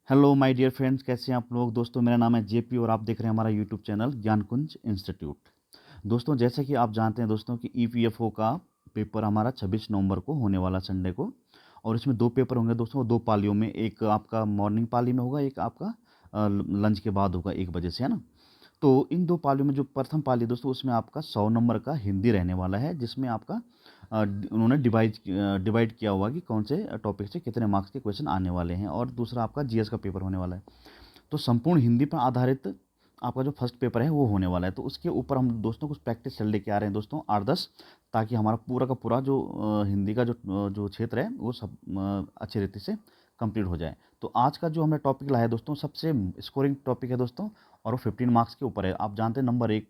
Hello my dear friends, कैसे हैं आप लोग। दोस्तों, मेरा नाम है जेपी और आप देख रहे हैं हमारा यूट्यूब चैनल ज्ञानकुंज इंस्टीट्यूट। दोस्तों, जैसे कि आप जानते हैं दोस्तों कि ईपीएफओ का पेपर हमारा 26 नवंबर को होने वाला संडे को। और इसमें दो पेपर होंगे दोस्तों, दो पालियों में। एक आपका मॉर्निंग पाली में होगा, एक आपका लंच के बाद होगा 1 बजे से, है ना। तो इन दो पालियों में जो प्रथम पाली है दोस्तों, उसमें आपका 100 नंबर का हिंदी रहने वाला है, जिसमें आपका उन्होंने डिवाइड किया हुआ कि कौन से टॉपिक से कितने मार्क्स के क्वेश्चन आने वाले हैं। और दूसरा आपका जीएस का पेपर होने वाला है। तो संपूर्ण हिंदी पर आधारित आपका जो फर्स्ट पेपर है वो होने वाला है। तो उसके ऊपर हम दोस्तों कुछ प्रैक्टिस सेट लेके आ रहे हैं दोस्तों, 8-10, ताकि हमारा पूरा का पूरा जो हिंदी का जो क्षेत्र है वो सब अच्छी रीति से कंप्लीट हो जाए। तो आज का जो हमने टॉपिक लाया है दोस्तों, सबसे स्कोरिंग टॉपिक है दोस्तों, और वो 15 मार्क्स के ऊपर है। आप जानते हैं नंबर 1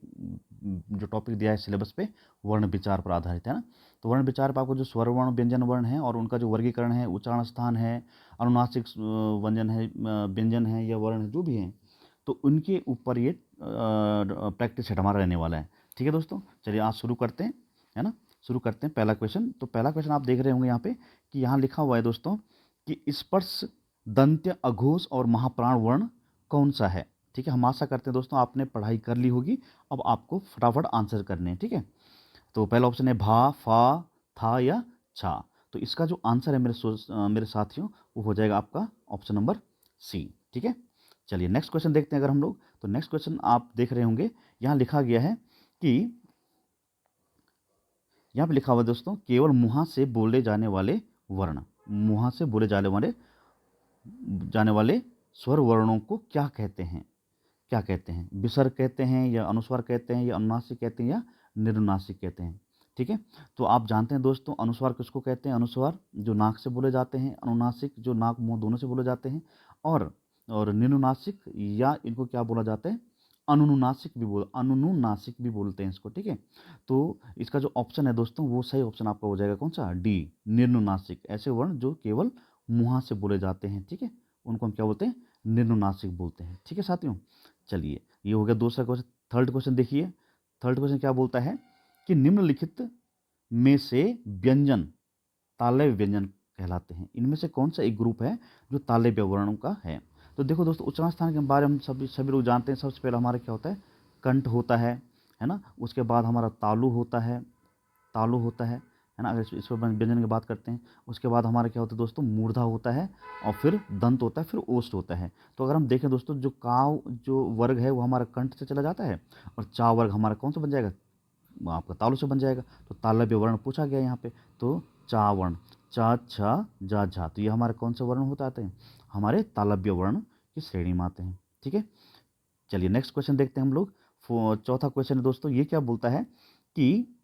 जो टॉपिक दिया है सिलेबस पे, वर्ण विचार पर आधारित है ना। तो वर्ण विचार पर आपको जो स्वर वर्ण व्यंजन वर्ण है और उनका जो वर्गीकरण है, उच्चारण स्थान है, अनुनासिक व्यंजन है, व्यंजन है या वर्ण है, जो भी हैं, तो उनके ऊपर ये प्रैक्टिस सेट हमारा रहने वाला है। ठीक है दोस्तों, चलिए आज शुरू करते हैं, है ना। शुरू करते हैं पहला क्वेश्चन। तो पहला क्वेश्चन आप देख रहे होंगे यहाँ पे कि यहाँ लिखा हुआ है दोस्तों कि स्पर्श दंत्य अघोष और महाप्राण वर्ण कौन सा है। ठीक है, हम आशा करते हैं दोस्तों आपने पढ़ाई कर ली होगी। अब आपको फटाफट आंसर करने हैं, ठीक है। तो पहला ऑप्शन है भा, फा, था या छा। तो इसका जो आंसर है मेरे साथियों, वो हो जाएगा आपका ऑप्शन नंबर सी। ठीक है, चलिए नेक्स्ट क्वेश्चन देखते हैं अगर हम लोग। तो नेक्स्ट क्वेश्चन आप देख रहे होंगे, यहाँ लिखा गया है कि यहाँ पे लिखा हुआ है दोस्तों, केवल मुहा से बोले जाने वाले वर्ण, मुहा से बोले जाने वाले स्वर वर्णों को क्या कहते हैं। क्या कहते हैं, विसर्ग कहते हैं या अनुस्वार कहते हैं या अनुनासिक कहते हैं या निरुनासिक कहते हैं। ठीक है, तो आप जानते हैं दोस्तों अनुस्वार किसको कहते हैं। अनुस्वार जो नाक से बोले जाते हैं, अनुनासिक जो नाक मुंह दोनों से बोले जाते हैं, और निरुनासिक या इनको क्या बोला जाता है, अनुनुनासिक भी बोलते हैं इसको। ठीक है, तो इसका जो ऑप्शन है दोस्तों, वो सही ऑप्शन आपका हो जाएगा कौन सा, डी, निर्नुनासिक। ऐसे वर्ण जो केवल मुंह से बोले जाते हैं, ठीक है, उनको हम क्या बोलते हैं, निर्नुनासिक बोलते हैं। ठीक है साथियों, चलिए ये हो गया दूसरा क्वेश्चन। थर्ड क्वेश्चन देखिए, थर्ड क्वेश्चन क्या बोलता है कि निम्नलिखित में से व्यंजन तालव्य व्यंजन कहलाते हैं। इनमें से कौन सा एक ग्रुप है जो तालव्य वर्णों का है। तो देखो दोस्तों, उच्चारण स्थान के बारे में हम सभी सभी लोग जानते हैं। सबसे पहले हमारा क्या होता है, कंठ होता है ना। उसके बाद हमारा तालु होता है, तालु होता है ना। अगर इस पर व्यंजन की बात करते हैं, उसके बाद हमारा क्या होता है दोस्तों, मूर्धा होता है, और फिर दंत होता है, फिर ओष्ठ होता है। तो अगर हम देखें दोस्तों, जो काव जो वर्ग है वो हमारा कंठ से चला जाता है, और चा वर्ग हमारा कौन सा बन जाएगा, वो आपका तालु से बन जाएगा। तो तालव्य वर्ण पूछा गया यहाँ पे, तो चा वर्ण, चा, छ, जा, झा, तो ये हमारे कौन से वर्ण होते आते हैं, हमारे तालव्य वर्ण की श्रेणी में आते हैं। ठीक है, चलिए नेक्स्ट क्वेश्चन देखते हैं हम लोग। चौथा क्वेश्चन है दोस्तों, ये क्या बोलता है कि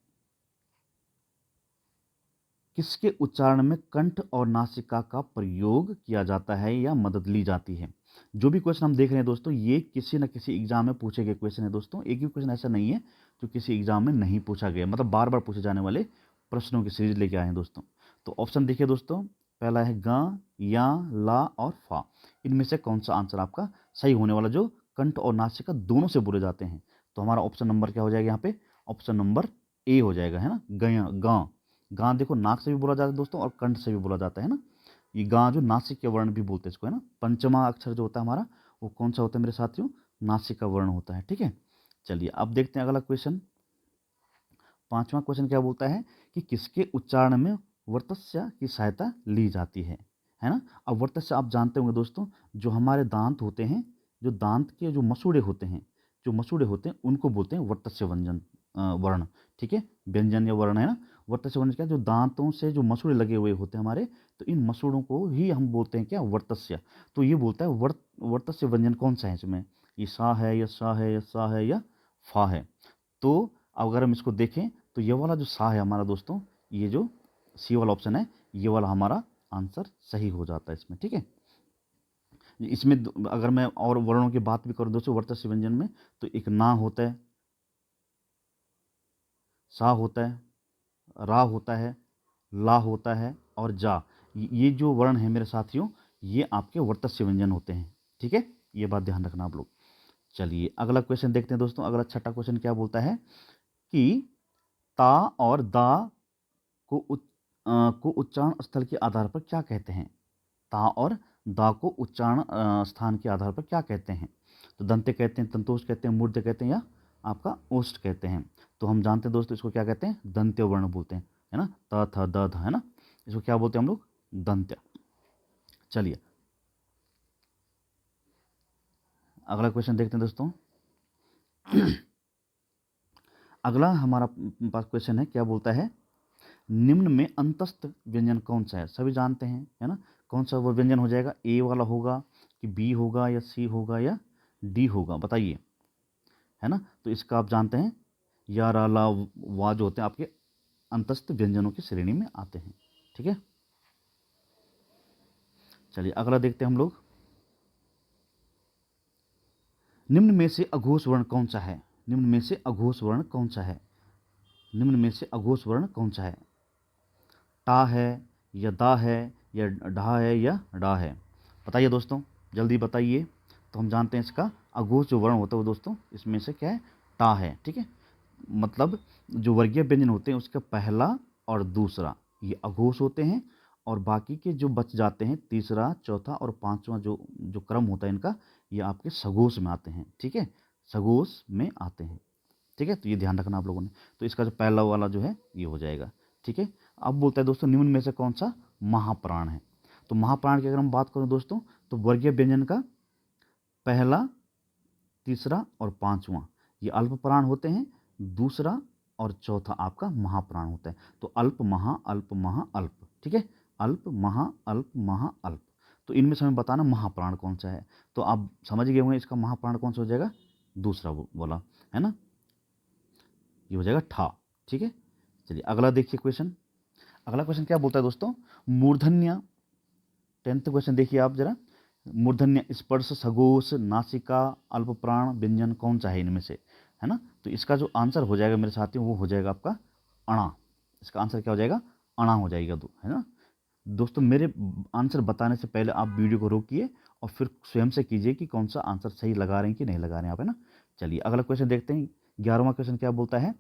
किसके उच्चारण में कंठ और नासिका का प्रयोग किया जाता है या मदद ली जाती है। जो भी क्वेश्चन हम देख रहे हैं दोस्तों, ये किसी न किसी एग्जाम में पूछे गए क्वेश्चन है दोस्तों। एक भी क्वेश्चन ऐसा नहीं है जो किसी एग्जाम में नहीं पूछा गया, मतलब बार बार पूछे जाने वाले प्रश्नों की सीरीज लेके आए हैं दोस्तों। तो ऑप्शन देखिए दोस्तों, पहला है ग, या, ला और फा। इनमें से कौन सा आंसर आपका सही होने वाला, जो कंठ और नासिका दोनों से बोले जाते हैं। तो हमारा ऑप्शन नंबर क्या हो जाएगा यहाँ पे, ऑप्शन नंबर ए हो जाएगा, है ना। गया, गां, गां देखो नाक से भी बोला जाता है दोस्तों, और कंठ से भी बोला जाता है ना। ये गां जो नासिक के वर्ण भी बोलते हैं इसको, है ना। पंचमा अक्षर जो होता है हमारा, वो कौन सा होता है मेरे साथियों, नासिक का वर्ण होता है। ठीक है, चलिए अब देखते हैं अगला क्वेश्चन। पांचवा क्वेश्चन क्या बोलता है कि किसके उच्चारण में वर्तस्य की सहायता ली जाती है ना। अब वर्तस्य आप जानते होंगे दोस्तों, जो हमारे दांत होते हैं, जो दांत के जो मसूड़े होते हैं, जो मसूड़े होते हैं उनको बोलते हैं वर्तस्य व्यंजन वर्ण। ठीक है, व्यंजन या वर्ण है ना। वर्तस्य वर्ण क्या, जो दांतों से जो मसूड़े लगे हुए होते हैं हमारे, तो इन मसूड़ों को ही हम बोलते हैं क्या, वर्तस्य। तो ये बोलता है वर्तस्य व्यंजन कौन सा है इसमें, ये सा है या सा है या सा है या फा है। तो अगर हम इसको देखें, तो ये वाला जो सा है हमारा दोस्तों, ये जो सी वाला ऑप्शन है, ये वाला हमारा आंसर सही हो जाता है इसमें। ठीक है, इसमें अगर मैं और वर्णों की बात भी करूं दोस्तों, वर्तस्य व्यंजन में, तो एक ना होता है, सा होता है, रा होता है, ला होता है, और जा। ये जो वर्ण है मेरे साथियों, ये आपके वर्तस्य व्यंजन होते हैं। ठीक है, ये बात ध्यान रखना आप लोग। चलिए अगला क्वेश्चन देखते हैं दोस्तों। अगला छठा क्वेश्चन क्या बोलता है कि ता और दा को उच्चारण स्थल के आधार पर क्या कहते हैं। ता और दा को उच्चारण स्थान के आधार पर क्या कहते हैं? तो दंत्य कहते हैं, तंतोष्ठ कहते हैं, मूर्ध कहते हैं या आपका ओष्ठ कहते हैं। तो हम जानते हैं दोस्तों इसको क्या कहते हैं, दंत्य वर्ण बोलते हैं, है ना, त थ द ध, है ना, इसको क्या बोलते हैं हम लोग, दंत्य। चलिए अगला क्वेश्चन देखते हैं दोस्तों। अगला हमारा पास क्वेश्चन है, क्या बोलता है, निम्न में अंतस्थ व्यंजन कौन सा है? सभी जानते हैं, है ना, कौन सा वो व्यंजन हो जाएगा, ए वाला होगा कि बी होगा या सी होगा या डी होगा, बताइए, है ना। तो इसका आप जानते हैं या रा ला वा जो होते हैं आपके अंतस्थ व्यंजनों की श्रेणी में आते हैं, ठीक है। चलिए अगला देखते हैं हम लोग। निम्न में से अघोष वर्ण कौन सा है? निम्न में से अघोष वर्ण कौन सा है? निम्न में से अघोष वर्ण कौन सा है? टा है या दा है या ढा है या डा है, बताइए दोस्तों, जल्दी बताइए। तो हम जानते हैं इसका अघोष जो वर्ण होता है वो दोस्तों इसमें से क्या है, टा है, ठीक है। मतलब जो वर्गीय व्यंजन होते हैं उसका पहला और दूसरा ये अघोष होते हैं, और बाकी के जो बच जाते हैं तीसरा, चौथा और पांचवा जो जो क्रम होता है इनका, ये आपके सघोष में आते हैं, ठीक है, सघोष में आते हैं, ठीक है। तो ये ध्यान रखना आप लोगों ने। तो इसका जो पहला वाला जो है ये हो जाएगा, ठीक है। अब बोलता है दोस्तों निम्न में से कौन सा महाप्राण है? तो महाप्राण की अगर हम बात करें दोस्तों, तो वर्गीय व्यंजन का पहला, तीसरा और पांचवा ये अल्प प्राण होते हैं, दूसरा और चौथा आपका महाप्राण होता है। तो अल्प महा अल्प महा अल्प, ठीक है, अल्प महा अल्प महा अल्प। तो इनमें से हमें बताना महाप्राण कौन सा है। तो आप समझ गए होंगे इसका महाप्राण कौन सा हो जाएगा, दूसरा बोला, है ना, ये हो जाएगा ठा, ठीक है। चलिए अगला देखिए क्वेश्चन। अगला क्वेश्चन क्या बोलता है दोस्तों, मूर्धन्य, 10th क्वेश्चन देखिए आप जरा, मूर्धन्य स्पर्श सघोष नासिका अल्प प्राण व्यंजन कौन सा है इनमें से, है ना। तो इसका जो आंसर हो जाएगा मेरे साथियों वो हो जाएगा आपका अणा। इसका आंसर क्या हो जाएगा, अणा हो जाएगा, है ना। दोस्तों मेरे आंसर बताने से पहले आप वीडियो को रोकिए और फिर स्वयं से कीजिए कि कौन सा आंसर सही लगा रहे हैं कि नहीं लगा रहे हैं आप, है ना। चलिए अगला क्वेश्चन देखते हैं। 11वां क्वेश्चन क्या बोलता है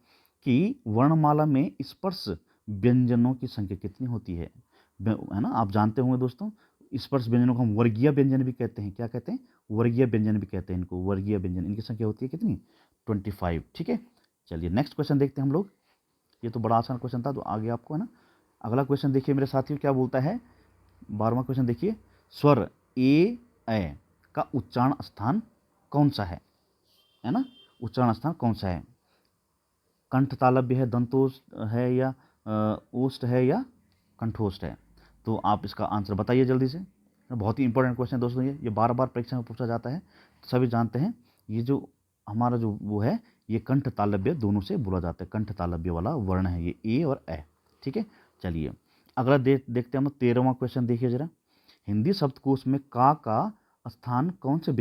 कि वर्णमाला में स्पर्श व्यंजनों की संख्या कितनी होती है ना। आप जानते होंगे दोस्तों स्पर्श व्यंजनों को हम वर्गीय व्यंजन भी कहते हैं, क्या कहते हैं, वर्गीय व्यंजन भी कहते हैं इनको, वर्गीय व्यंजन, इनकी संख्या होती है कितनी, 25, ठीक है। चलिए नेक्स्ट क्वेश्चन देखते हैं हम लोग। ये तो बड़ा आसान क्वेश्चन था, तो आगे आपको, है ना। अगला क्वेश्चन देखिए मेरे साथियों क्या बोलता है, 12वां क्वेश्चन देखिए, स्वर ए का उच्चारण स्थान कौन सा है ना, उच्चारण स्थान कौन सा है, कंठ तालव्य है, दंतोष्ठ है या ओष्ठ है या कंठोष्ठ है। तो आप इसका आंसर बताइए जल्दी से। बहुत ही इंपॉर्टेंट क्वेश्चन है दोस्तों, ये बार बार परीक्षा में पूछा जाता है, तो सभी जानते हैं। ये जो हमारा जो वो है ये कंठ तालव्य दोनों से बोला जाता है, कंठ तालव्य वाला वर्ण है ये ए और ए, ठीक है। चलिए अगला देखते हैं हम 13वां क्वेश्चन देखिए जरा। हिंदी शब्दकोश में का स्थान कौन सा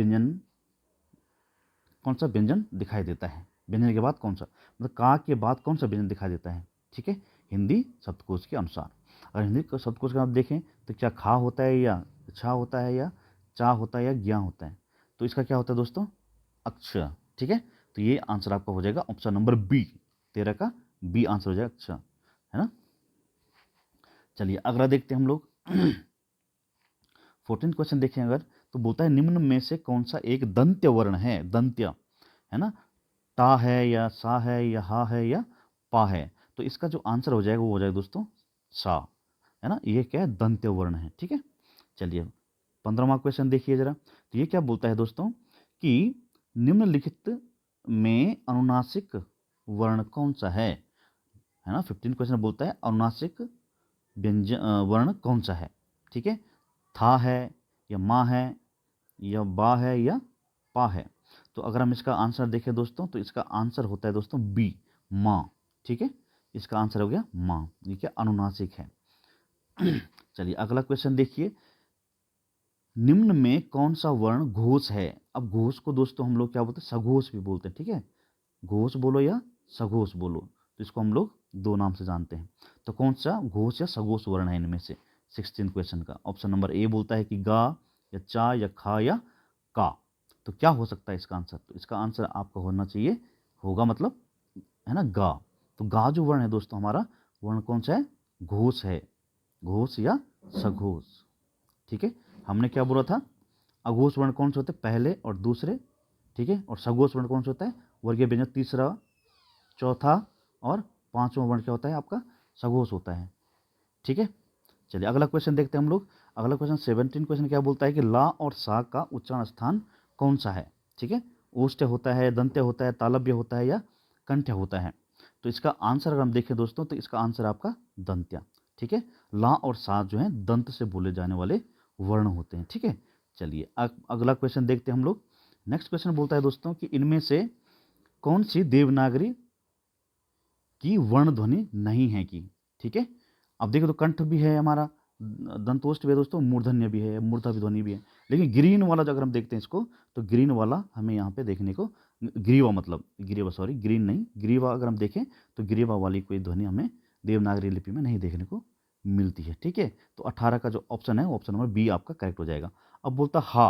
व्यंजन दिखाई देता है, व्यंजन के बाद कौन सा, मतलब का के बाद कौन सा व्यंजन दिखाई देता है, ठीक है, हिंदी शब्दकोश के अनुसार। अगर हिंदी शब्दकोश का आप देखें तो क्या खा होता है या छा होता है या चा होता है या ज्ञा होता है। तो इसका क्या होता है दोस्तों, अक्ष, ठीक है। तो ये आंसर आपका हो जाएगा ऑप्शन नंबर बी, 13 का बी आंसर हो जाएगा अक्ष, है ना। चलिए अगला देखते हैं हम लोग। 14 क्वेश्चन देखें अगर, तो बोलता है निम्न में से कौन सा एक दंत्य वर्ण है, दंत्य, है ना, टा है या सा है या हा है या पा है। तो इसका जो आंसर हो जाएगा वो हो जाएगा दोस्तों सा, है ना, ये क्या है, दंत्य वर्ण है, ठीक है। चलिए 15वां क्वेश्चन देखिए जरा। तो ये क्या बोलता है दोस्तों कि निम्नलिखित में अनुनासिक वर्ण कौन सा है ना। 15 क्वेश्चन बोलता है अनुनासिक व्यंजन वर्ण कौन सा है, ठीक है, था है या माँ है या बा है या पा है। तो अगर हम इसका आंसर देखें दोस्तों तो इसका आंसर होता है दोस्तों बी, माँ, ठीक है, इसका आंसर हो गया माँ, ये क्या अनुनासिक है। चलिए अगला क्वेश्चन देखिए, निम्न में कौन सा वर्ण घोष है। अब घोष को दोस्तों हम लोग क्या बोलते हैं, सघोष भी बोलते हैं, ठीक है, घोष बोलो या सघोष बोलो, तो इसको हम लोग दो नाम से जानते हैं। तो कौन सा घोष या सघोष वर्ण है इनमें से, 16 क्वेश्चन का ऑप्शन नंबर ए बोलता है कि गा या चा या खा या का। तो क्या हो सकता है इसका आंसर, तो इसका आंसर आपका होना चाहिए, होगा मतलब, है ना, गा। तो गा जो वर्ण है दोस्तों हमारा वर्ण कौन सा है, घोष है, घोष या सघोष, ठीक है। हमने क्या बोला था, अघोष वर्ण कौन से होते हैं, पहले और दूसरे, ठीक है, और सघोष वर्ण कौन सा होता है, वर्गीय व्यंजन तीसरा, चौथा और पांचवा वर्ण क्या होता है आपका, सघोष होता है, ठीक है। चलिए अगला क्वेश्चन देखते हैं हम लोग। अगला क्वेश्चन 17 क्वेश्चन क्या बोलता है कि ला और सा का उच्चारण स्थान कौन सा है, ठीक है। ओष्ठ्य होता है, दंत्य होता है, तालव्य होता है या कंठ्य होता है। तो इसका आंसर अगर हम देखें दोस्तों तो इसका आंसर आपका दंत्य, ठीक है। ला और सा जो है दंत से बोले जाने वाले वर्ण होते हैं, ठीक है। चलिए अगला क्वेश्चन देखते हैं हम लोग। नेक्स्ट क्वेश्चन बोलता है दोस्तों कि इनमें से कौन सी देवनागरी की वर्ण ध्वनि नहीं है की, ठीक है। अब देखो तो कंठ भी है हमारा, दंतोष्ठ भी है दोस्तों, मूर्धन्य भी है, मूर्धा भी ध्वनि भी है, लेकिन ग्रीन वाला जो अगर हम देखते हैं इसको, तो ग्रीन वाला हमें यहाँ पे देखने को, ग्रीवा मतलब ग्रीवा सॉरी ग्रीन नहीं, ग्रीवा अगर हम देखें तो ग्रीवा वाली कोई ध्वनि हमें देवनागरी लिपि में नहीं देखने को मिलती है, ठीक है। तो 18 का जो ऑप्शन है वो ऑप्शन नंबर बी आपका करेक्ट हो जाएगा। अब बोलता हा,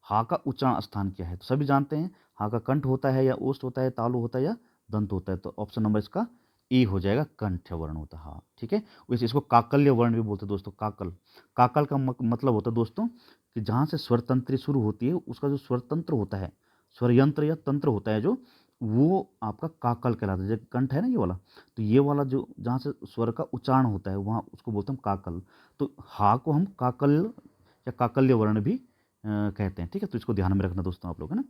हा का उच्चारण स्थान क्या है, तो सभी जानते हैं हा का कंठ होता है या ओष्ठ होता है, तालु होता है या दंत होता है, तो ऑप्शन नंबर इसका ए हो जाएगा, कंठ वर्ण होता है हा, ठीक है। वैसे इसको काकल्य वर्ण भी बोलते हैं दोस्तों, काकल, काकल का मतलब होता है दोस्तों कि जहाँ से स्वरतंत्री शुरू होती है उसका जो स्वरतंत्र होता है, स्वरयंत्र या तंत्र होता है जो, वो आपका काकल कहलाता है। जैसे कंठ है ना ये वाला, तो ये वाला जो जहाँ से स्वर का उच्चारण होता है वहाँ उसको बोलते हैं काकल। तो हा को हम काकल या काकल्य वर्ण भी कहते हैं, ठीक है। तो इसको ध्यान में रखना दोस्तों आप लोग, है ना।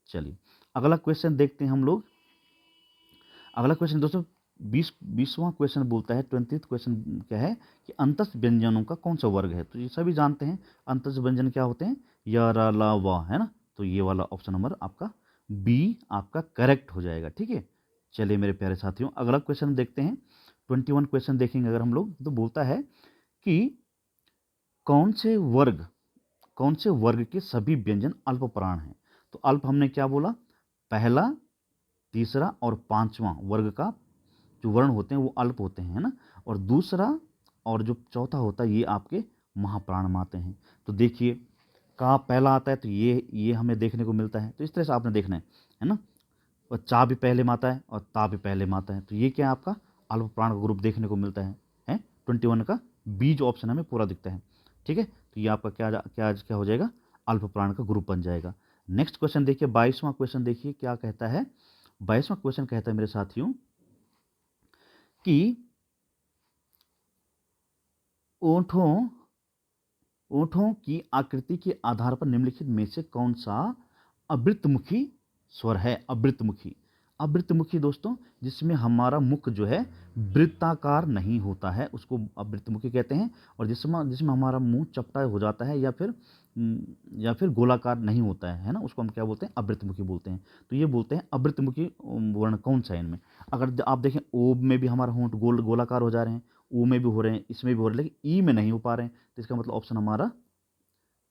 चलिए अगला क्वेश्चन देखते हैं हम लोग। अगला क्वेश्चन दोस्तों 20वां क्वेश्चन बोलता है, 20th क्वेश्चन क्या है कि अंतस्थ व्यंजनों का कौन सा वर्ग है। तो ये सभी जानते हैं अंतस्थ व्यंजन क्या होते हैं, य र ल व, है ना। तो ये वाला ऑप्शन नंबर आपका बी आपका करेक्ट हो जाएगा, ठीक है। चलिए मेरे प्यारे साथियों अगला क्वेश्चन देखते हैं। 21 क्वेश्चन देखेंगे अगर हम लोग, तो बोलता है कि कौन से वर्ग, कौन से वर्ग के सभी व्यंजन अल्प प्राण हैं। तो अल्प हमने क्या बोला, पहला, तीसरा और पांचवा वर्ग का जो वर्ण होते हैं वो अल्प होते हैं, है ना। और दूसरा और जो चौथा होता है ये आपके महाप्राण में आते हैं। तो देखिए का पहला आता है तो ये हमें देखने को मिलता है, तो इस तरह से आपने देखना है ना। और चा भी पहले में आता है और ता भी पहले में आता है, तो ये क्या है आपका अल्प प्राण का ग्रुप देखने को मिलता है 21 का बी जो ऑप्शन हमें पूरा दिखता है, ठीक है। तो ये आपका क्या हो जाएगा, अल्प प्राण का ग्रुप बन जाएगा। नेक्स्ट क्वेश्चन देखिए 22वां क्वेश्चन देखिए क्या कहता है। 22वां क्वेश्चन कहता है मेरे साथियों कि ओठों ओठों की आकृति के आधार पर निम्नलिखित में से कौन सा अवृतमुखी स्वर है। अवृतमुखी, अवृतमुखी दोस्तों जिसमें हमारा मुख जो है वृत्ताकार नहीं होता है उसको अवृतमुखी कहते हैं। और जिसमें जिसमें हमारा मुंह चपटा हो जाता है या फिर गोलाकार नहीं होता है ना, उसको हम क्या बोलते हैं, अवृतमुखी बोलते हैं। तो ये बोलते हैं अवृतमुखी वर्ण कौन सा है इनमें। अगर आप देखें ओ में भी हमारा होंठ गोलाकार हो जा रहे हैं, ऊ में भी हो रहे हैं, इसमें भी हो रहे हैं, लेकिन ई में नहीं हो पा रहे हैं, तो इसका मतलब ऑप्शन हमारा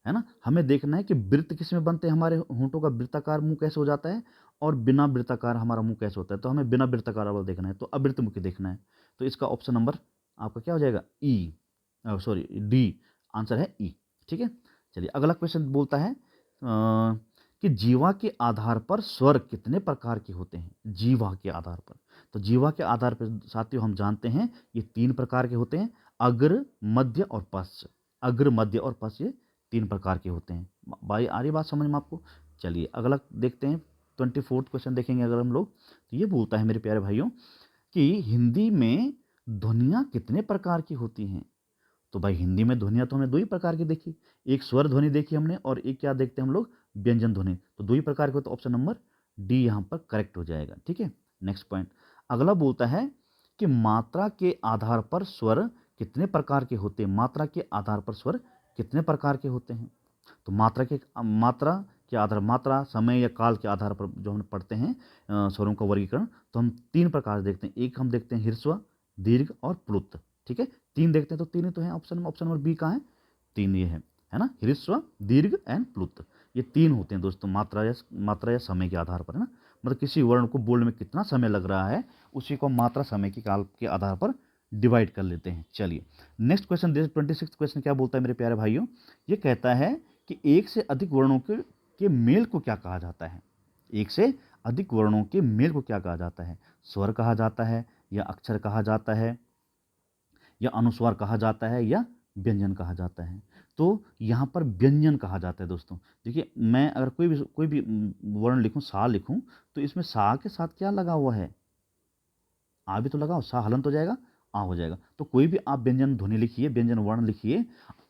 है ना। हमें देखना है कि वृत्त किस में बनते हैं, हमारे होंठों का वृत्ताकार मुंह कैसे हो जाता है और बिना वृत्ताकार हमारा मुंह कैसे होता है। तो हमें बिना वृत्ताकार वाला देखना है, तो अवृतमुखी देखना है। तो इसका ऑप्शन नंबर आपका क्या हो जाएगा, ई, सॉरी डी, आंसर है ई, ठीक है। चलिए अगला क्वेश्चन बोलता है कि जीवा के आधार पर स्वर कितने प्रकार के होते हैं। जीवा के आधार पर, तो जीवा के आधार पर साथियों हम जानते हैं ये 3 प्रकार के होते हैं, अग्र, मध्य और पश्च। अग्र, मध्य और पश्च ये 3 प्रकार के होते हैं। भाई आ रही बात समझ में आपको। चलिए अगला देखते हैं 24th क्वेश्चन देखेंगे अगर हम लोग, तो ये बोलता है मेरे प्यारे भाइयों कि हिंदी में ध्वनियाँ कितने प्रकार की होती हैं। तो भाई हिंदी में ध्वनियाँ तो हमने 2 ही प्रकार की देखी, एक स्वर ध्वनि देखी हमने और एक क्या देखते हैं हम लोग, व्यंजन ध्वनि। तो 2 ही प्रकार के, तो ऑप्शन नंबर डी यहाँ पर करेक्ट हो जाएगा, ठीक है। नेक्स्ट पॉइंट अगला बोलता है कि मात्रा के आधार पर स्वर कितने प्रकार के होते हैं। मात्रा के आधार पर स्वर कितने प्रकार के होते हैं। तो मात्रा के आधार, मात्रा, समय या काल के आधार पर जो हम पढ़ते हैं स्वरों का वर्गीकरण, तो हम 3 प्रकार देखते हैं। एक हम देखते हैं ह्रस्व, दीर्घ और प्लुत, ठीक है। 3 देखते हैं, तो 3 ही तो है ऑप्शन नंबर बी कहाँ है, 3 ये है ना, ह्रस्व, दीर्घ एंड प्लुत। ये 3 होते हैं दोस्तों मात्रा या समय के आधार पर, है ना। मतलब किसी वर्ण को बोलने में कितना समय लग रहा है उसी को मात्रा समय के काल के आधार पर डिवाइड कर लेते हैं। चलिए नेक्स्ट क्वेश्चन 26 क्वेश्चन क्या बोलता है मेरे प्यारे भाइयों, ये कहता है कि एक से अधिक वर्णों के मेल को क्या कहा जाता है। एक से अधिक वर्णों के मेल को क्या कहा जाता है। स्वर कहा जाता है या अक्षर कहा जाता है या अनुस्वार कहा जाता है या व्यंजन कहा जाता है। तो यहाँ पर व्यंजन कहा जाता है दोस्तों। देखिए, मैं अगर कोई भी वर्ण लिखूँ, सा लिखूँ, तो इसमें सा के साथ क्या लगा हुआ है? आ भी तो लगाओ, सा हलन तो जाएगा, आ हो जाएगा। तो कोई भी आप व्यंजन ध्वनि लिखिए, व्यंजन वर्ण लिखिए,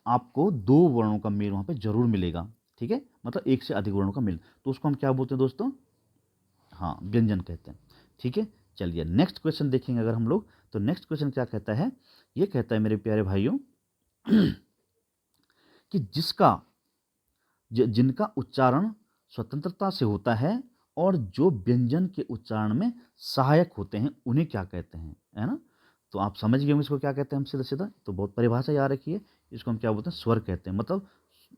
आपको 2 वर्णों का मेल वहाँ पे ज़रूर मिलेगा, ठीक है? मतलब एक से अधिक वर्णों का मेल। तो उसको हम क्या बोलते हैं दोस्तों? हाँ, व्यंजन कहते हैं, ठीक है? चलिए नेक्स्ट क्वेश्चन देखेंगे अगर हम लोग, तो नेक्स्ट क्वेश्चन क्या कहता है? ये कहता है मेरे प्यारे भाइयों कि जिनका उच्चारण स्वतंत्रता से होता है और जो व्यंजन के उच्चारण में सहायक होते हैं, उन्हें क्या कहते हैं? है ना? तो आप समझ गए होंगे इसको क्या कहते हैं हम सीधा-सीधा? तो बहुत परिभाषा याद रखिए, इसको हम क्या बोलते हैं? स्वर कहते हैं। मतलब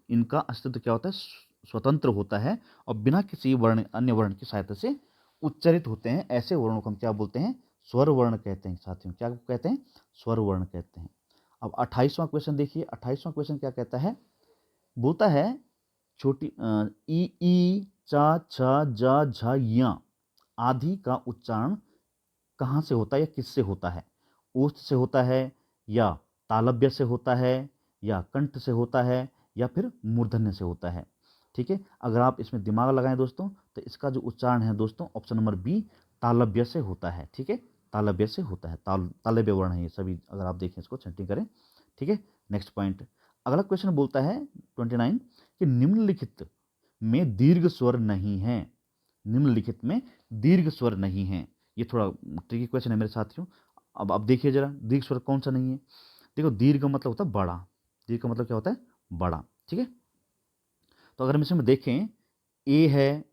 इनका अस्तित्व क्या होता है? स्वतंत्र होता है और बिना किसी अन्य वर्ण की सहायता से उच्चारित होते हैं। ऐसे वर्णों को हम क्या बोलते हैं? स्वर वर्ण कहते हैं साथियों। क्या कहते हैं? स्वर वर्ण कहते हैं। अब 28वां क्वेश्चन देखिए, 28वां क्वेश्चन क्या कहता है? बोलता है छोटी ई, चा, छ, जा, झ, या आदि का उच्चारण कहाँ से होता है या किससे होता है? ओष्ठ से होता है या तालव्य से होता है या कंठ से होता है या फिर मूर्धन्य से होता है? ठीक है? अगर आप इसमें दिमाग लगाएं दोस्तों, तो इसका जो उच्चारण है दोस्तों, ऑप्शन नंबर बी, तालव्य से होता है। ठीक है? तालव्य से होता है। तालव्य वर्ण है ये सभी, अगर आप देखें इसको, छंटी करें। ठीक है? नेक्स्ट पॉइंट, अगला क्वेश्चन बोलता है 29 कि निम्नलिखित में दीर्घ स्वर नहीं है। निम्नलिखित में दीर्घ स्वर नहीं है। ये थोड़ा ट्रिकी क्वेश्चन है मेरे साथियों। अब आप देखिए जरा, दीर्घ स्वर कौन सा नहीं है? देखो, दीर्घ का मतलब होता है बड़ा। दीर्घ का मतलब क्या होता है? बड़ा। ठीक है? तो अगर हम इसमें देखें, ए है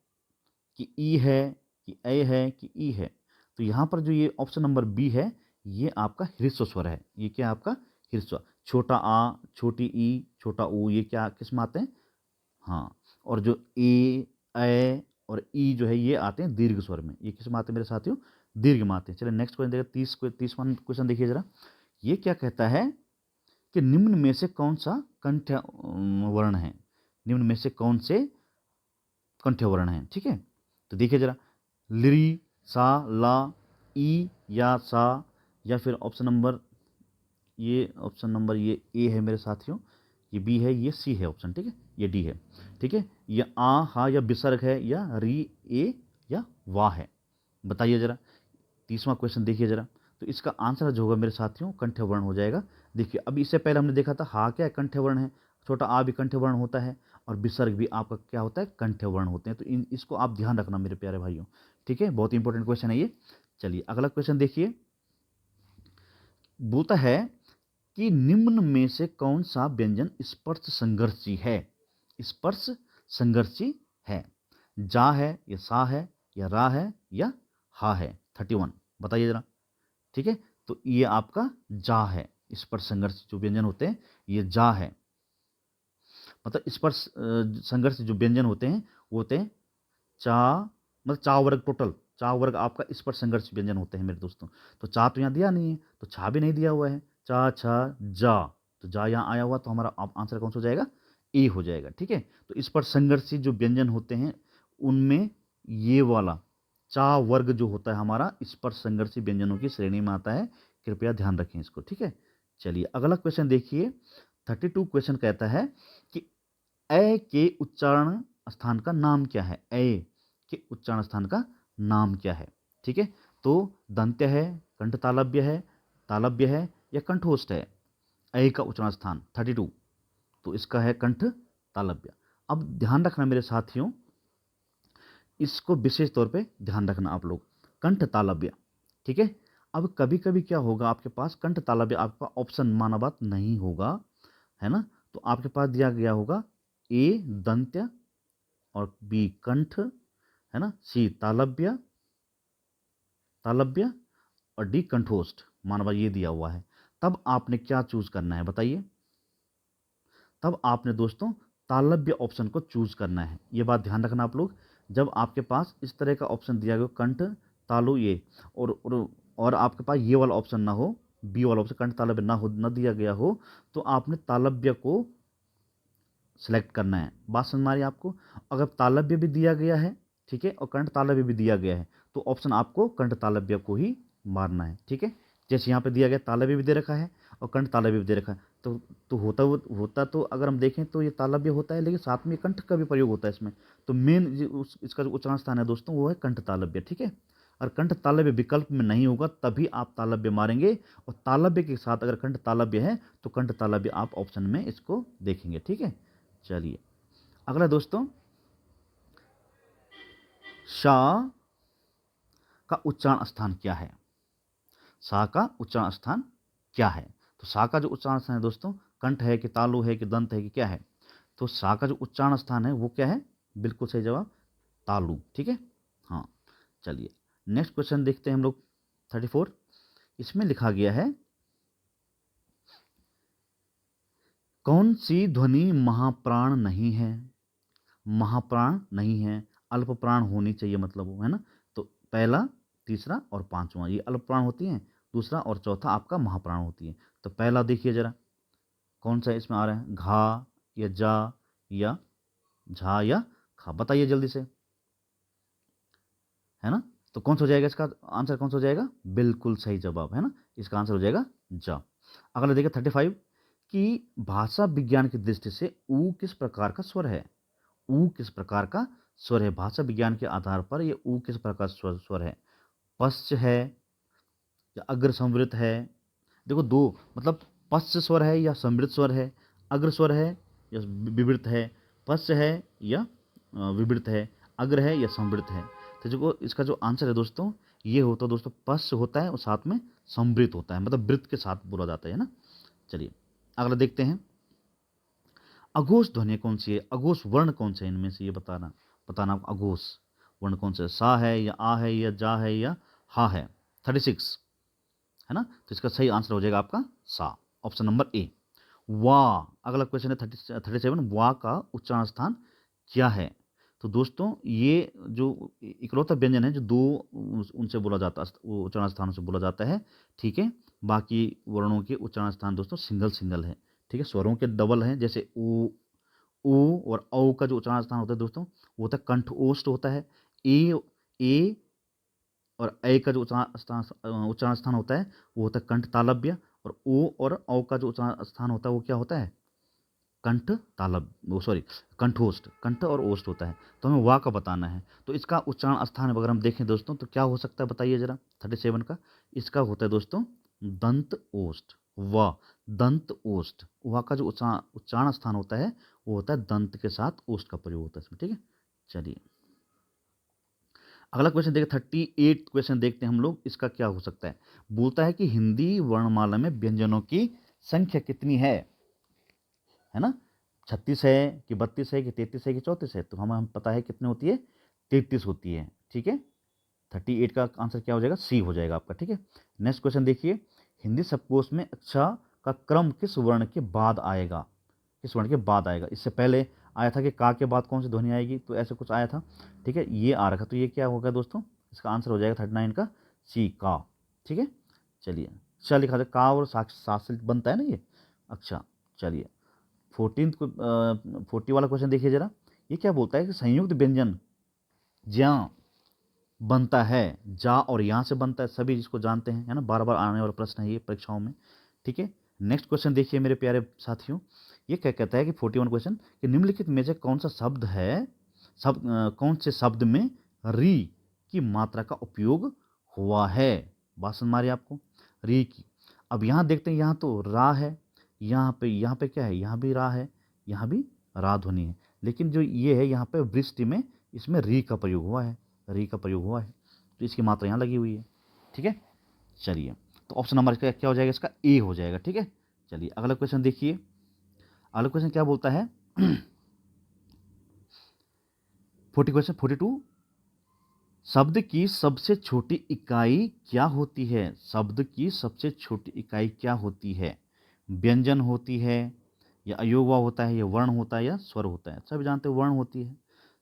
कि ई है कि ए है कि ई है, तो यहाँ पर जो ये ऑप्शन नंबर बी है, ये आपका ह्रस्व स्वर है। ये क्या है आपका? ह्रस्व। छोटा आ, छोटी ई, छोटा ऊ, ये क्या किस में आते हैं? हाँ। और जो ए और ई जो है, ये आते हैं दीर्घ स्वर में। ये किस में आते हैं मेरे साथियों? दीर्घ में आते हैं। चलिए नेक्स्ट क्वेश्चन देखिए, 30वां क्वेश्चन देखिए जरा। ये क्या कहता है कि निम्न में से कौन सा कंठ वर्ण है? निम्न में से कौन से कंठ वर्ण है? ठीक है? तो देखिए जरा, लिरी, सा, ला, ई या सा, या फिर ऑप्शन नंबर ये ए है मेरे साथियों, ये बी है, ये सी है ऑप्शन। ठीक है? ये डी है। ठीक है? ये आ, हा या विसर्ग है, या री, ए या वाह है? बताइए जरा। 30वां क्वेश्चन देखिए जरा। तो इसका आंसर जो होगा मेरे साथियों, कंठ वर्ण हो जाएगा। देखिए, अब इससे पहले हमने देखा था हा क्या है? कंठ वर्ण है। छोटा आ भी कंठ वर्ण होता है और विसर्ग भी आपका क्या होता है? कंठ वर्ण होते हैं। तो इसको आप ध्यान रखना मेरे प्यारे भाइयों। ठीक है? बहुत इंपॉर्टेंट क्वेश्चन है ये। चलिए अगला क्वेश्चन देखिए। बोलता है कि निम्न में से कौन सा व्यंजन स्पर्श संघर्षी है? स्पर्श संघर्षी है। जा है या सा है या रा है या हा है? 31 बताइए जरा। ठीक है? तो ये आपका जा है। स्पर्श संघर्ष जो व्यंजन होते हैं, ये जा है। मतलब स्पर्श संघर्ष जो व्यंजन होते हैं, वो होते हैं चा, मतलब चा वर्ग, टोटल चा वर्ग आपका स्पर्श संघर्ष व्यंजन होते हैं मेरे दोस्तों। तो चा तो यहाँ दिया नहीं है, तो छा भी नहीं दिया हुआ है। चा, छा, जा, तो जा यहाँ आया हुआ, तो हमारा आंसर कौन सा हो जाएगा? ए हो जाएगा। ठीक है? तो स्पर्श संघर्षी जो व्यंजन होते हैं, उनमें ये वाला चा वर्ग जो होता है हमारा, स्पर्श संघर्षी व्यंजनों की श्रेणी में आता है। कृपया ध्यान रखें इसको। ठीक है? चलिए अगला क्वेश्चन देखिए। 32 क्वेश्चन कहता है कि ए के उच्चारण स्थान का नाम क्या है? ए के उच्चारण स्थान का नाम क्या है? ठीक है? तो दंत्य है, कंठ तालव्य है या कंठोष्ठ है? ए का उच्चारण स्थान 32, तो इसका है कंठ तालव्य। अब ध्यान रखना मेरे साथियों, इसको विशेष तौर पे ध्यान रखना आप लोग, कंठ तालव्य। ठीक है? अब कभी कभी क्या होगा, आपके पास कंठ तालव्य आपका ऑप्शन माना बात नहीं होगा, है ना? तो आपके पास दिया गया होगा ए दंत्य और बी कंठ, है ना, सी तालव्य तालव्य और डी कंठोष्ठ, मानवा ये दिया हुआ है। तब आपने क्या चूज करना है बताइए? तब आपने दोस्तों तालव्य ऑप्शन को चूज करना है। ये बात ध्यान रखना आप लोग। जब आपके पास इस तरह का ऑप्शन दिया गया, कंठ तालु ये, और आपके पास ये वाला ऑप्शन ना हो, बी वाला ऑप्शन कंठ तालव्य ना दिया गया हो, तो आपने तालव्य को सेलेक्ट करना है। बात समझ में आ रही है आपको? अगर तालव्य भी दिया गया है, ठीक है, और कंठ तालव्य भी दिया गया है, तो ऑप्शन आपको कंठ तालव्य को ही मारना है। ठीक है? जैसे यहाँ पे दिया गया तालव्य भी दे रखा है और कंठ तालव्य भी दे रखा है, तो होता तो अगर हम देखें तो ये तालव्य होता है, लेकिन साथ में कंठ का भी प्रयोग होता है इसमें। तो मेन इसका जो उच्चारण स्थान है दोस्तों वो है कंठ तालव्य, ठीक है। और कंठ तालव्य विकल्प में नहीं होगा तभी आप तालव्य मारेंगे, और तालव्य के साथ अगर कंठ तालव्य है तो कंठ तालव्य आप ऑप्शन में इसको देखेंगे, ठीक है। चलिए अगला दोस्तों, शा का उच्चारण स्थान क्या है? सा का उच्चारण स्थान क्या है? तो सा का जो उच्चारण स्थान है दोस्तों, कंठ है कि तालु है कि दंत है कि क्या है? तो सा का जो उच्चारण स्थान है वो क्या है? बिल्कुल सही जवाब तालु, ठीक है। हाँ, चलिए नेक्स्ट क्वेश्चन देखते हैं हम लोग 34। इसमें लिखा गया है, कौन सी ध्वनि महाप्राण नहीं है? महाप्राण नहीं है, अल्प प्राण होनी चाहिए मतलब वो, है ना। तो पहला, तीसरा और पांचवा ये अल्प प्राण होती हैं, दूसरा और चौथा आपका महाप्राण होती है। तो पहला देखिए जरा, कौन सा इसमें आ रहा है? घा या जा या झा या खा, बताइए जल्दी से, है ना। तो कौन सा हो जाएगा इसका आंसर? कौन सा हो जाएगा? बिल्कुल सही जवाब, है ना। इसका आंसर हो जाएगा जा। अगला देखिए 35, कि भाषा विज्ञान की दृष्टि से ऊ किस प्रकार का स्वर है? ऊ किस प्रकार का स्वर है? भाषा विज्ञान के आधार पर ये ऊ किस प्रकार स्वर है? पश्च है या अग्र संवृत है? देखो दो, मतलब पश्च स्वर है या संवृत स्वर है, अग्र स्वर है या विवृत है, पश्च है या विवृत है, अग्र है या संवृत है। तो जो इसका जो आंसर है दोस्तों, ये होता है दोस्तों पश्च होता है और साथ में संवृत होता है, मतलब वृत्त के साथ बोला जाता है ना। चलिए अगला देखते हैं, अघोष ध्वनि कौन सी है? अघोष वर्ण कौन से है इनमें से? ये बताना अघोष वर्ण कौन सा है? सा है या आ है या जा है या हा है? 36, है ना। तो इसका सही आंसर हो जाएगा आपका सा, ऑप्शन नंबर ए। वाह, अगला क्वेश्चन है 37, वाह का उच्चारण स्थान क्या है? तो दोस्तों ये जो इकलौता व्यंजन है जो दो उनसे बोला जाता है, वो उच्चारण स्थानों से बोला जाता है, ठीक है। बाकी वर्णों के उच्चारण स्थान दोस्तों सिंगल सिंगल है, ठीक है। स्वरों के डबल हैं, जैसे ऊ और औ का जो उच्चारण स्थान होता है दोस्तों वो होता है कंठ ओष्ठ होता है। ए और ए का जो उच्चारण स्थान होता है वो होता है कंठ तालव्य, और ओ और औ का जो उच्चारण स्थान होता है वो क्या होता है? कंठ तालब, वो सॉरी कंठोष्ठ, कंठ और ओष्ठ होता है। तो हमें वाह का बताना है, तो इसका उच्चारण स्थान अगर हम देखें दोस्तों तो क्या हो सकता है बताइए जरा 37 का? इसका होता है दोस्तों दंत ओष्ठ, वाह दंत ओष्ठ। वाह का जो उच्चारण स्थान होता है वो होता है दंत के साथ ओष्ठ का प्रयोग होता है इसमें, ठीक है। चलिए अगला क्वेश्चन देखिए 38 क्वेश्चन देखते हैं हम लोग, इसका क्या हो सकता है? बोलता है कि हिंदी वर्णमाला में व्यंजनों की संख्या कितनी है ना। 36 है कि 32 है कि 33 है कि 34 है? तो हमें पता है कितनी होती है, 33 होती है, ठीक है। 38 का आंसर क्या हो जाएगा? सी हो जाएगा आपका, ठीक है। नेक्स्ट क्वेश्चन देखिए, हिंदी शब्दकोश में अक्षा का क्रम किस वर्ण के बाद आएगा? किस वर्ण के बाद आएगा? इससे पहले आया था कि का के बाद कौन सी ध्वनि आएगी, तो ऐसे कुछ आया था, ठीक है। ये आ रखा, तो ये क्या होगा दोस्तों? इसका आंसर हो जाएगा 39 का सी, का, ठीक है। चलिए अच्छा लिखा था, का और साथ से बनता है ना ये, अच्छा। चलिए 40 वाला क्वेश्चन देखिए जरा, ये क्या बोलता है कि संयुक्त व्यंजन ज्या बनता है, जा और यहाँ से बनता है, सभी जिसको जानते हैं, है ना। बार बार आने वाला प्रश्न है ये परीक्षाओं में, ठीक है। नेक्स्ट क्वेश्चन देखिए मेरे प्यारे साथियों, ये क्या कहता है कि 41 क्वेश्चन, कि निम्नलिखित में से कौन सा शब्द है, कौन से शब्द में री की मात्रा का उपयोग हुआ है? बात समझ मारी आपको, री की। अब यहाँ देखते हैं, यहाँ तो रा है, यहाँ पे क्या है? यहाँ भी रा है, यहाँ भी रा ध्वनि है, लेकिन जो ये है यहाँ पे वृष्टि में, इसमें री का प्रयोग हुआ है, री का प्रयोग हुआ है, तो इसकी मात्रा यहाँ लगी हुई है, ठीक है। चलिए तो ऑप्शन नंबर इसका क्या हो जाएगा? इसका ए हो जाएगा, ठीक है। चलिए अगला क्वेश्चन देखिए, अगला क्वेश्चन क्या बोलता है 42, शब्द की सबसे छोटी इकाई क्या होती है? शब्द की सबसे छोटी इकाई क्या होती है? व्यंजन होती है या अयोगवा होता है या वर्ण होता है या स्वर होता है? सभी जानते हैं वर्ण होती है।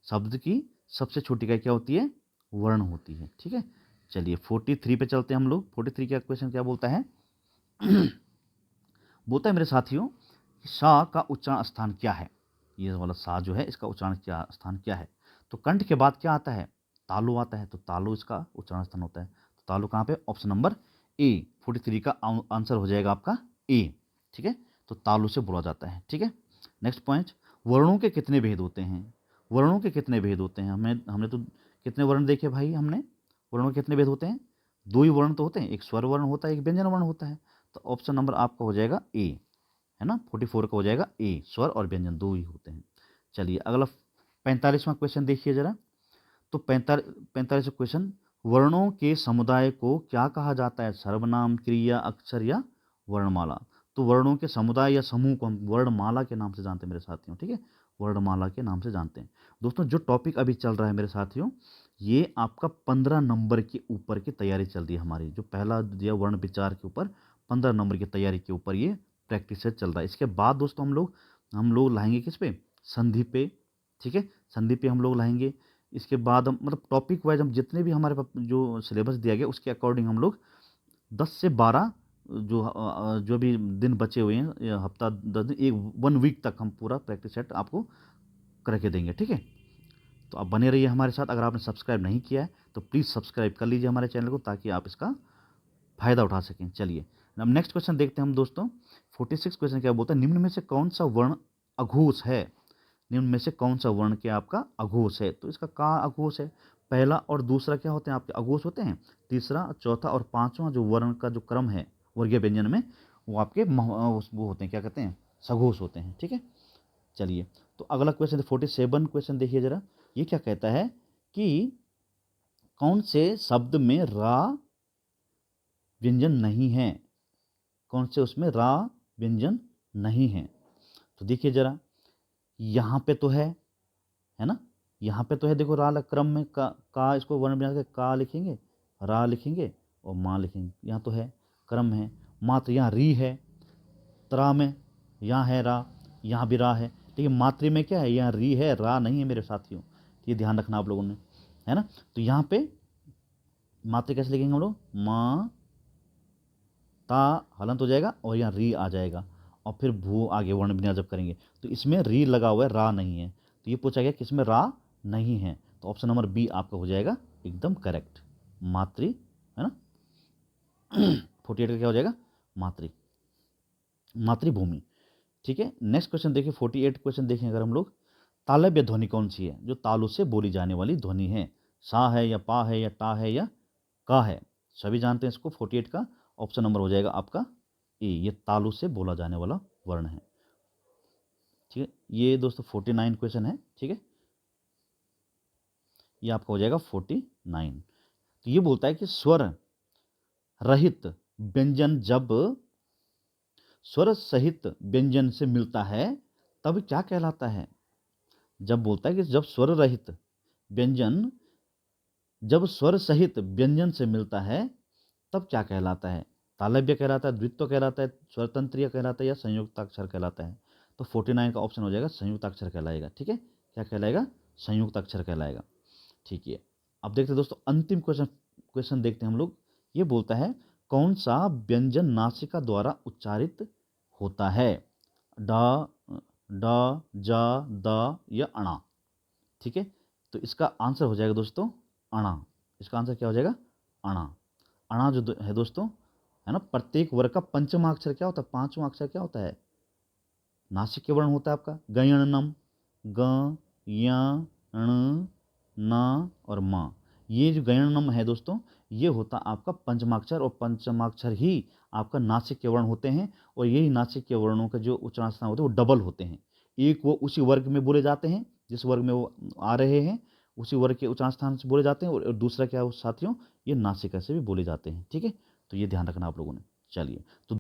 शब्द की सबसे छोटी इकाई क्या होती है? वर्ण होती है, ठीक है। चलिए 43 पे चलते हैं हम लोग। 43 का क्वेश्चन क्या बोलता है बोलता है मेरे साथियों, सा का उच्चारण स्थान क्या है? ये वाला सा जो है इसका उच्चारण क्या स्थान क्या है? तो कंठ के बाद क्या आता है? तालु आता है, तो तालु इसका उच्चारण स्थान होता है। तो तालु कहाँ पे? ऑप्शन नंबर ए, 43 का आंसर हो जाएगा आपका ए, ठीक है। तो तालु से बोला जाता है। ठीक है, नेक्स्ट पॉइंट, वर्णों के कितने भेद होते हैं? वर्णों के कितने भेद होते हैं? हमने तो कितने वर्ण देखे भाई? हमने वर्णों के कितने भेद होते हैं? 2 ही वर्ण तो होते हैं, एक स्वर वर्ण होता है, एक व्यंजन वर्ण होता है। तो ऑप्शन नंबर आपका हो जाएगा ए, है ना, 44 का हो जाएगा ए, स्वर और व्यंजन 2 ही होते हैं। चलिए अगला 45वां क्वेश्चन देखिए जरा। तो 45वां क्वेश्चन, वर्णों के समुदाय को क्या कहा जाता है? सर्वनाम, क्रिया, अक्षर या वर्णमाला? तो वर्णों के समुदाय या समूह को हम वर्णमाला के नाम से जानते हैं मेरे साथियों। ठीक है, वर्णमाला के नाम से जानते हैं। दोस्तों जो टॉपिक अभी चल रहा है मेरे साथियों, ये आपका 15 नंबर के ऊपर की तैयारी चल रही है हमारी। जो पहला दिया वर्ण विचार के ऊपर 15 नंबर की तैयारी के ऊपर ये प्रैक्टिस से चल रहा है। इसके बाद दोस्तों हम लोग लाएंगे किस पे? संधि पे। ठीक है, संधि पे हम लोग लाएंगे। इसके बाद हम मतलब टॉपिक वाइज हम जितने भी हमारे पास जो सिलेबस दिया गया उसके अकॉर्डिंग हम लोग 10 से 12 जो भी दिन बचे हुए हैं, हफ्ता 10 दिन, एक 1 वीक तक हम पूरा प्रैक्टिस सेट आपको करके देंगे। ठीक है, तो आप बने रहिए हमारे साथ। अगर आपने सब्सक्राइब नहीं किया है तो प्लीज़ सब्सक्राइब कर लीजिए हमारे चैनल को, ताकि आप इसका फ़ायदा उठा सकें। चलिए अब नेक्स्ट क्वेश्चन देखते हैं हम दोस्तों। 46 क्वेश्चन क्या बोलता है? निम्न में से कौन सा वर्ण अघोष है? निम्न में से कौन सा वर्ण क्या आपका अघोष है? तो इसका का अघोष है? पहला और दूसरा क्या होते हैं आपके? अघोष होते हैं। तीसरा, चौथा और पांचवा जो वर्ण का जो क्रम है वर्गीय व्यंजन में, वो आपके वो होते हैं, क्या कहते हैं? सघोष होते हैं। ठीक है, चलिए तो अगला क्वेश्चन 47 क्वेश्चन देखिए जरा। ये क्या कहता है कि कौन से शब्द में रा व्यंजन नहीं है? कौन से उसमें रा व्यंजन नहीं है? तो देखिए जरा, यहाँ पे तो है ना, यहाँ पे तो है, देखो रा क्रम में का इसको वर्ण बना के का लिखेंगे, रा लिखेंगे और माँ लिखेंगे। यहाँ तो है, क्रम है। मात्र यहाँ री है, त्रा में यहाँ है रा, यहाँ भी रा है, लेकिन मातृ में क्या है? यहाँ री है, रा नहीं है मेरे साथियों। ये ध्यान रखना आप लोगों ने, है ना। तो यहाँ पे मातृ कैसे लिखेंगे हम लोग? माँ ता हलंत हो जाएगा और यहाँ री आ जाएगा, और फिर भू आगे वर्ण विन्यास जब करेंगे तो इसमें री लगा हुआ है, रा नहीं है। तो ये पूछा गया किसमें रा नहीं है, तो ऑप्शन नंबर बी आपका हो जाएगा एकदम करेक्ट, मातृ, है ना। 48 का क्या हो जाएगा? मातृ, मातृभूमि। ठीक है, नेक्स्ट क्वेश्चन देखिए, 48 क्वेश्चन देखें अगर हम लोग। तालव्य ध्वनि कौन सी है जो तालु से बोली जाने वाली ध्वनि है? सा है या पा है या टा है या का है? सभी जानते हैं इसको। 48 का ऑप्शन नंबर हो जाएगा आपका ए, ये तालु से बोला जाने वाला वर्ण है। ठीक है, ये दोस्तों 49 क्वेश्चन है। ठीक है, ये आपका हो जाएगा 49। तो ये बोलता है कि स्वर रहित व्यंजन जब स्वर सहित व्यंजन से मिलता है तब क्या कहलाता है? जब बोलता है कि जब स्वर रहित व्यंजन जब स्वर सहित व्यंजन से मिलता है तब क्या कहलाता है? तालव्य कहलाता है, द्वित्व कहलाता है, स्वरतंत्रीय कहलाता है या संयुक्ताक्षर कहलाता है? तो 49 का ऑप्शन हो जाएगा संयुक्ताक्षर कहलाएगा। ठीक है, क्या कहलाएगा? संयुक्ताक्षर कहलाएगा। ठीक है, अब देखते हैं दोस्तों अंतिम क्वेश्चन देखते हैं हम लोग। ये बोलता है कौन सा व्यंजन नासिका द्वारा उच्चारित होता है? डा, डा, जा, दा या अणा? ठीक है, तो इसका आंसर हो जाएगा दोस्तों अणा। इसका आंसर क्या हो जाएगा? अणा। अणा जो है दोस्तों, है ना, प्रत्येक वर्ग का पंचमा अक्षर क्या होता है? पांचवा अक्षर क्या होता है? नासिक वर्ण होता है आपका गयणनम, ग, या, ण, ना और मा। ये जो गयणनम है दोस्तों, ये होता आपका पंचमाक्षर, और पंचमाक्षर ही आपका नासिक के वर्ण होते हैं। और यही नासिक के वर्णों का जो उच्चारण स्थान होते हैं वो डबल होते हैं। एक वो उसी वर्ग में बोले जाते हैं जिस वर्ग में वो आ रहे हैं, उसी वर्ग के उच्चारण स्थान से बोले जाते हैं, और दूसरा क्या है साथियों, ये नासिका से भी बोले जाते हैं। ठीक है, तो ये ध्यान रखना आप लोगों ने। चलिए तो